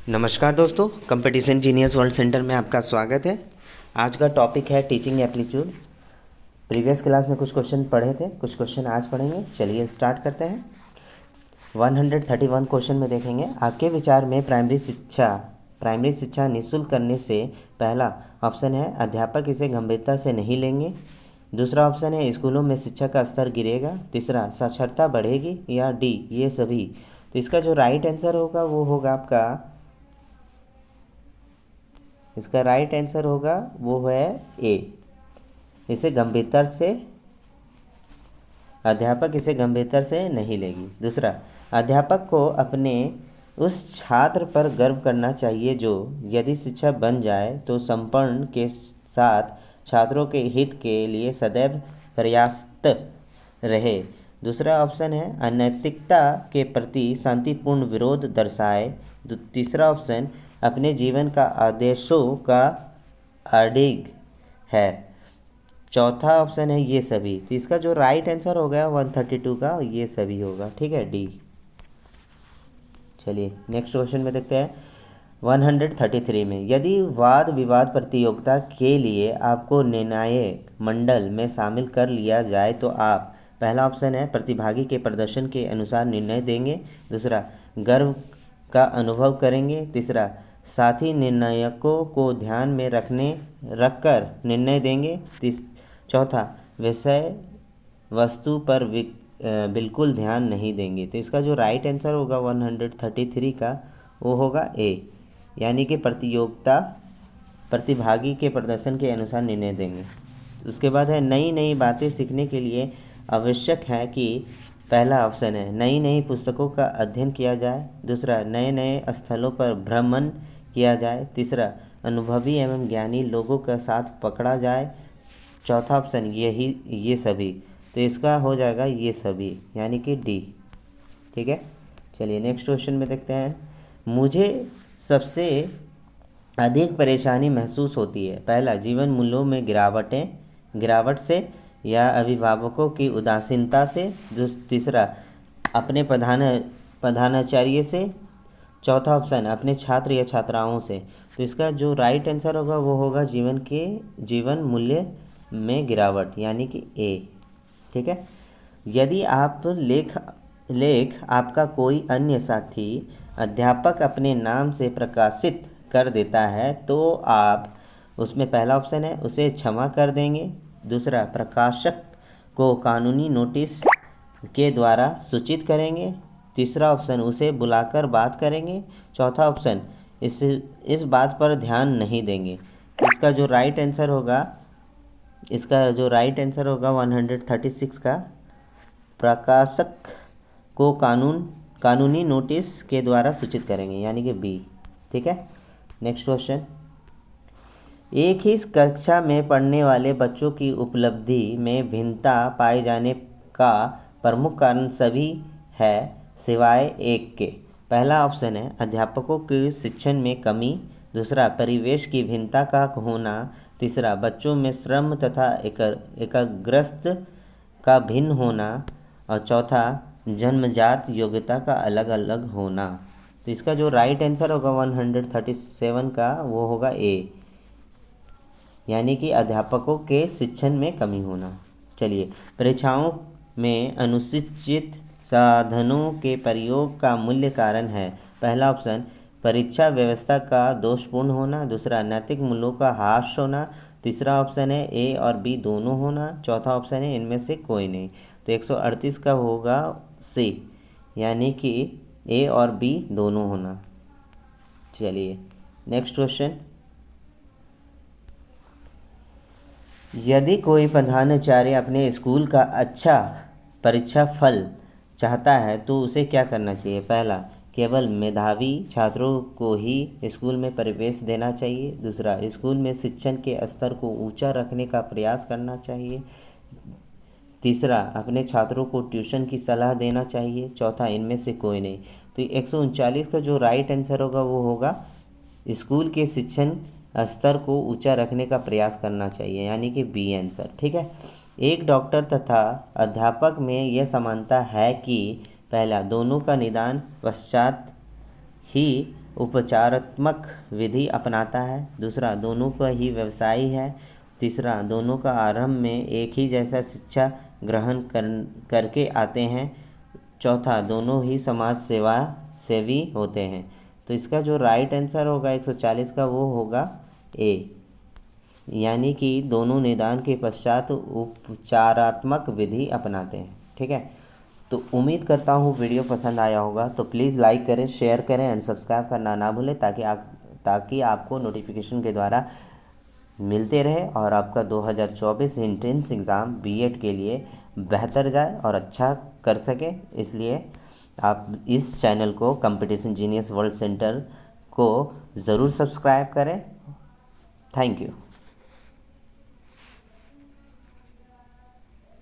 नमस्कार दोस्तों, competition genius world centre में आपका स्वागत है। आज का टॉपिक है टीचिंग एप्टीट्यूड। प्रीवियस क्लास में कुछ क्वेश्चन पढ़े थे, कुछ क्वेश्चन आज पढ़ेंगे। चलिए स्टार्ट करते हैं। 131 क्वेश्चन में देखेंगे, आपके विचार में प्राइमरी शिक्षा निःशुल्क करने से पहला ऑप्शन है अध्यापक इसे गंभीरता से नहीं लेंगे। दूसरा ऑप्शन है स्कूलों में शिक्षा का स्तर गिरेगा। तीसरा साक्षरता बढ़ेगी, या डी ये सभी। तो इसका जो राइट आंसर होगा वो होगा इसका राइट आंसर होगा वो है ए। अध्यापक इसे गंभीरता से नहीं लेगी। दूसरा, अध्यापक को अपने उस छात्र पर गर्व करना चाहिए जो यदि शिक्षा बन जाए तो संपूर्ण के साथ छात्रों के हित के लिए सदैव प्रयासरत रहे। दूसरा ऑप्शन है अनैतिकता के प्रति शांतिपूर्ण विरोध दर्शाए। तीसरा ऑप्शन अपने जीवन का आदर्शों का अडिग है। चौथा ऑप्शन है ये सभी। तो इसका जो राइट आंसर हो गया 132 का ये सभी होगा, ठीक है, डी। चलिए नेक्स्ट क्वेश्चन में देखते हैं। 133 में, यदि वाद विवाद प्रतियोगिता के लिए आपको निर्णायक मंडल में शामिल कर लिया जाए तो आप, पहला ऑप्शन है प्रतिभागी के प्रदर्शन के अनुसार निर्णय देंगे। दूसरा, गर्व का अनुभव करेंगे। तीसरा, साथी निर्णायकों को ध्यान में रखकर निर्णय देंगे। चौथा, विषय वस्तु पर बिल्कुल ध्यान नहीं देंगे। तो इसका जो राइट आंसर होगा 133 का वो होगा ए, यानी कि प्रतिभागी के प्रदर्शन के अनुसार निर्णय देंगे। उसके बाद है नई नई बातें सीखने के लिए आवश्यक है कि, पहला ऑप्शन है नई नई पुस्तकों का अध्ययन किया जाए। दूसरा, नए नए स्थलों पर भ्रमण किया जाए। तीसरा, अनुभवी एवं ज्ञानी लोगों का साथ पकड़ा जाए। चौथा ऑप्शन ये सभी। तो इसका हो जाएगा ये सभी, यानी कि डी, ठीक है। चलिए नेक्स्ट क्वेश्चन में देखते हैं। मुझे सबसे अधिक परेशानी महसूस होती है, पहला जीवन मूल्यों में गिरावट से, या अभिभावकों की उदासीनता से। तीसरा, अपने प्रधानाचार्य से। चौथा ऑप्शन अपने छात्र या छात्राओं से। तो इसका जो राइट आंसर होगा वो होगा जीवन मूल्य में गिरावट, यानी कि ए, ठीक है। यदि आप लेख आपका कोई अन्य साथी अध्यापक अपने नाम से प्रकाशित कर देता है तो आप उसमें, पहला ऑप्शन है उसे क्षमा कर देंगे। दूसरा, प्रकाशक को कानूनी नोटिस के द्वारा सूचित करेंगे। तीसरा ऑप्शन, उसे बुलाकर बात करेंगे। चौथा ऑप्शन, इस बात पर ध्यान नहीं देंगे। इसका जो राइट आंसर होगा 136 का, प्रकाशक को कानूनी नोटिस के द्वारा सूचित करेंगे, यानी कि बी, ठीक है। नेक्स्ट क्वेश्चन, एक ही कक्षा में पढ़ने वाले बच्चों की उपलब्धि में भिन्नता पाए जाने का प्रमुख कारण सभी है सिवाय एक के। पहला ऑप्शन है अध्यापकों के शिक्षण में कमी। दूसरा, परिवेश की भिन्नता का होना। तीसरा, बच्चों में श्रम तथा एकाग्रस्त का भिन्न होना। और चौथा, जन्मजात योग्यता का अलग अलग होना। तो इसका जो राइट आंसर होगा 137 का वो होगा ए, यानी कि अध्यापकों के शिक्षण में कमी होना। चलिए, परीक्षाओं में अनुचित साधनों के प्रयोग का मूल्य कारण है, पहला ऑप्शन परीक्षा व्यवस्था का दोषपूर्ण होना। दूसरा, नैतिक मूल्यों का ह्रास होना। तीसरा ऑप्शन है ए और बी दोनों होना। चौथा ऑप्शन है इनमें से कोई नहीं। तो 138 का होगा सी, यानी कि ए और बी दोनों होना। चलिए नेक्स्ट क्वेश्चन, यदि कोई प्रधानाचार्य अपने स्कूल का अच्छा परीक्षा फल चाहता है तो उसे क्या करना चाहिए। पहला, केवल मेधावी छात्रों को ही स्कूल में प्रवेश देना चाहिए। दूसरा, स्कूल में शिक्षण के स्तर को ऊंचा रखने का प्रयास करना चाहिए। तीसरा, अपने छात्रों को ट्यूशन की सलाह देना चाहिए। चौथा, इनमें से कोई नहीं। तो 139 का जो राइट आंसर होगा वो होगा स्कूल के शिक्षण स्तर को ऊंचा रखने का प्रयास करना चाहिए, यानी कि बी आंसर, ठीक है। एक डॉक्टर तथा अध्यापक में यह समानता है कि, पहला, दोनों का निदान पश्चात ही उपचारात्मक विधि अपनाता है। दूसरा, दोनों का ही व्यवसाय है। तीसरा, दोनों का आरंभ में एक ही जैसा शिक्षा ग्रहण करके आते हैं। चौथा, दोनों ही समाज सेवा सेवी होते हैं। तो इसका जो राइट आंसर होगा 140 का वो होगा ए, यानी कि दोनों निदान के पश्चात उपचारात्मक विधि अपनाते हैं। ठीक है, तो उम्मीद करता हूँ वीडियो पसंद आया होगा। तो प्लीज़ लाइक करें, शेयर करें एंड सब्सक्राइब करना ना भूलें, ताकि आपको नोटिफिकेशन के द्वारा मिलते रहे और आपका 2024 एंट्रेंस एग्ज़ाम बीएड के लिए बेहतर जाए और अच्छा कर सके। इसलिए आप इस चैनल को, कंपटीशन जीनियस वर्ल्ड सेंटर को ज़रूर सब्सक्राइब करें। Thank you.